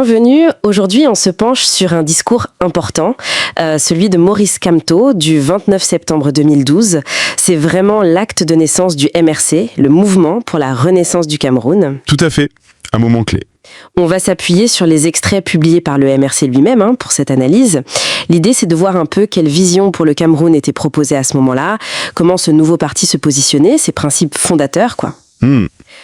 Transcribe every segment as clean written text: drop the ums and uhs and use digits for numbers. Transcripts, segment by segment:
bienvenue. Aujourd'hui, on se penche sur un discours important, celui de Maurice Kamto du 29 septembre 2012. C'est vraiment l'acte de naissance du MRC, le mouvement pour la renaissance du Cameroun. Tout à fait, un moment clé. On va s'appuyer sur les extraits publiés par le MRC lui-même pour cette analyse. L'idée, c'est de voir un peu quelle vision pour le Cameroun était proposée à ce moment-là, comment ce nouveau parti se positionnait, ses principes fondateurs, quoi.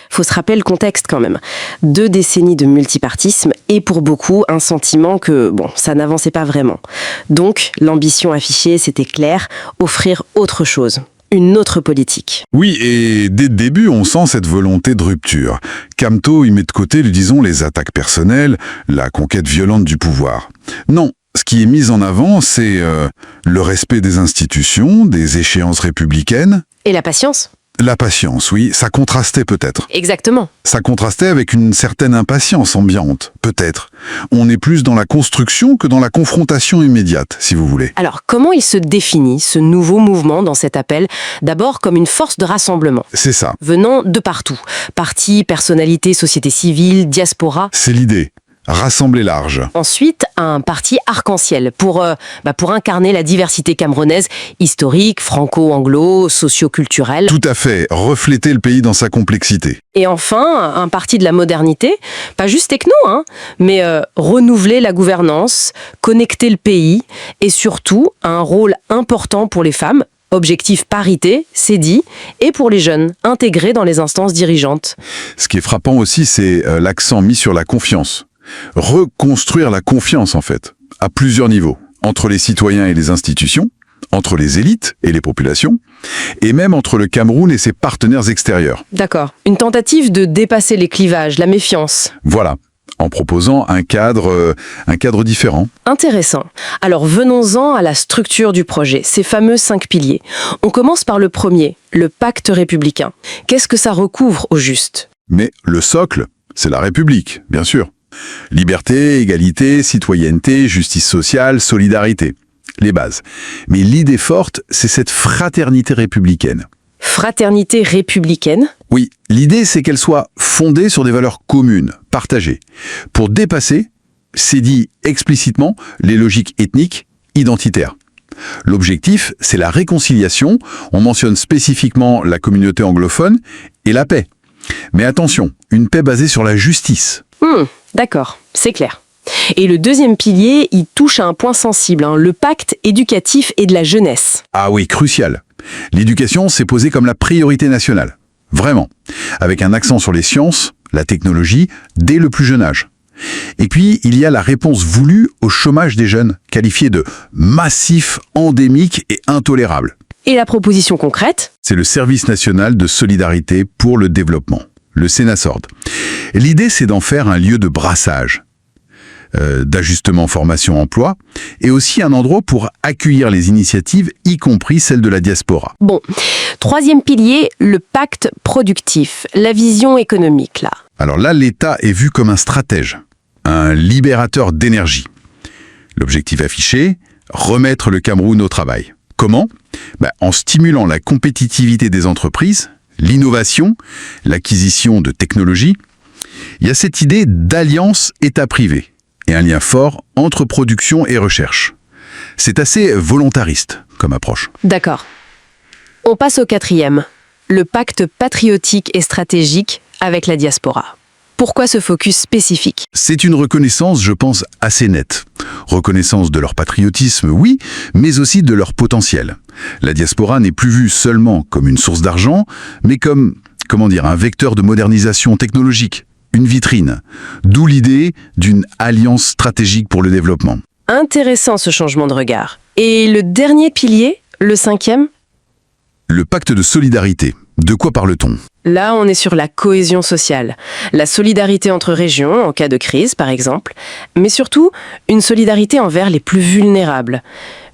Faut se rappeler le contexte quand même. 2 décennies de multipartisme et pour beaucoup un sentiment que, ça n'avançait pas vraiment. Donc, l'ambition affichée, c'était clair, offrir autre chose. Une autre politique. Oui, et dès le début, on sent cette volonté de rupture. Kamto y met de côté, disons, les attaques personnelles, la conquête violente du pouvoir. Non, ce qui est mis en avant, c'est le respect des institutions, des échéances républicaines. Et la patience ? La patience, oui, ça contrastait peut-être. Exactement. Ça contrastait avec une certaine impatience ambiante, peut-être. On est plus dans la construction que dans la confrontation immédiate, si vous voulez. Alors, comment il se définit, ce nouveau mouvement dans cet appel ? D'abord comme une force de rassemblement. C'est ça. Venant de partout. Partis, personnalités, société civile, diaspora. C'est l'idée. Rassembler large. Ensuite, un parti arc-en-ciel pour incarner la diversité camerounaise, historique, franco-anglo, socio-culturelle. Tout à fait, refléter le pays dans sa complexité. Et enfin, un parti de la modernité, pas juste techno, mais renouveler la gouvernance, connecter le pays et surtout un rôle important pour les femmes. Objectif parité, c'est dit, et pour les jeunes, intégrés dans les instances dirigeantes. Ce qui est frappant aussi, c'est l'accent mis sur la confiance. Reconstruire la confiance, en fait, à plusieurs niveaux, entre les citoyens et les institutions, entre les élites et les populations, et même entre le Cameroun et ses partenaires extérieurs. D'accord. Une tentative de dépasser les clivages, la méfiance. Voilà, en proposant un cadre différent. Intéressant. Alors venons-en à la structure du projet, ces fameux 5 piliers. On commence par le premier, le pacte républicain. Qu'est-ce que ça recouvre au juste ? Mais le socle, c'est la République, bien sûr. Liberté, égalité, citoyenneté, justice sociale, solidarité. Les bases. Mais l'idée forte, c'est cette fraternité républicaine. Fraternité républicaine ? Oui, l'idée, c'est qu'elle soit fondée sur des valeurs communes, partagées. Pour dépasser, c'est dit explicitement, les logiques ethniques, identitaires. L'objectif, c'est la réconciliation. On mentionne spécifiquement la communauté anglophone et la paix. Mais attention, une paix basée sur la justice. D'accord, c'est clair. Et le deuxième pilier, il touche à un point sensible, le pacte éducatif et de la jeunesse. Ah oui, crucial. L'éducation s'est posée comme la priorité nationale. Vraiment. Avec un accent sur les sciences, la technologie, dès le plus jeune âge. Et puis, il y a la réponse voulue au chômage des jeunes, qualifié de massif, endémique et intolérable. Et la proposition concrète ? C'est le Service national de solidarité pour le développement, le Sénasord. L'idée, c'est d'en faire un lieu de brassage, d'ajustement formation-emploi, et aussi un endroit pour accueillir les initiatives, y compris celles de la diaspora. Bon, troisième pilier, le pacte productif, la vision économique, là. Alors là, l'État est vu comme un stratège, un libérateur d'énergie. L'objectif affiché, remettre le Cameroun au travail. Comment ? En stimulant la compétitivité des entreprises, l'innovation, l'acquisition de technologies. Il y a cette idée d'alliance État-privé et un lien fort entre production et recherche. C'est assez volontariste comme approche. D'accord. On passe au 4e, le pacte patriotique et stratégique avec la diaspora. Pourquoi ce focus spécifique ? C'est une reconnaissance, je pense, assez nette. Reconnaissance de leur patriotisme, oui, mais aussi de leur potentiel. La diaspora n'est plus vue seulement comme une source d'argent, mais comme, un vecteur de modernisation technologique, une vitrine. D'où l'idée d'une alliance stratégique pour le développement. Intéressant ce changement de regard. Et le dernier pilier, le 5e ? Le pacte de solidarité. De quoi parle-t-on ? Là, on est sur la cohésion sociale, la solidarité entre régions, en cas de crise par exemple, mais surtout une solidarité envers les plus vulnérables.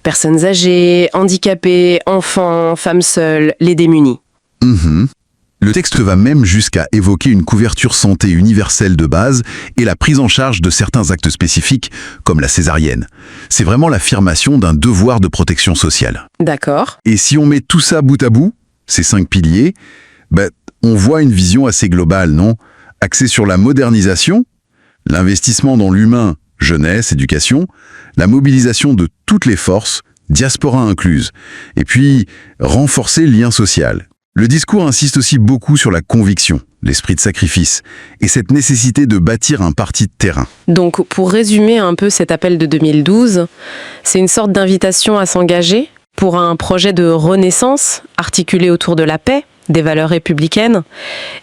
Personnes âgées, handicapées, enfants, femmes seules, les démunis. Le texte va même jusqu'à évoquer une couverture santé universelle de base et la prise en charge de certains actes spécifiques, comme la césarienne. C'est vraiment l'affirmation d'un devoir de protection sociale. D'accord. Et si on met tout ça bout à bout, ces 5 piliers, on voit une vision assez globale, non ? Axée sur la modernisation, L'investissement dans l'humain, jeunesse, éducation, la mobilisation de toutes les forces, diaspora incluse, et puis renforcer le lien social. Le discours insiste aussi beaucoup sur la conviction, l'esprit de sacrifice, et cette nécessité de bâtir un parti de terrain. Donc, pour résumer un peu cet appel de 2012, c'est une sorte d'invitation à s'engager pour un projet de renaissance articulé autour de la paix, des valeurs républicaines,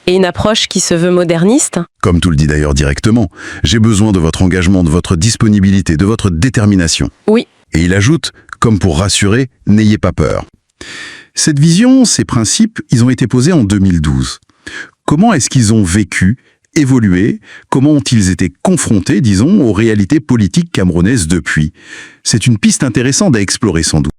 et une approche qui se veut moderniste. Comme tout le dit d'ailleurs directement, j'ai besoin de votre engagement, de votre disponibilité, de votre détermination. Oui. Et il ajoute, comme pour rassurer, n'ayez pas peur. Cette vision, ces principes, ils ont été posés en 2012. Comment est-ce qu'ils ont vécu, évolué? Comment ont-ils été confrontés, disons, aux réalités politiques camerounaises depuis? C'est une piste intéressante à explorer sans doute.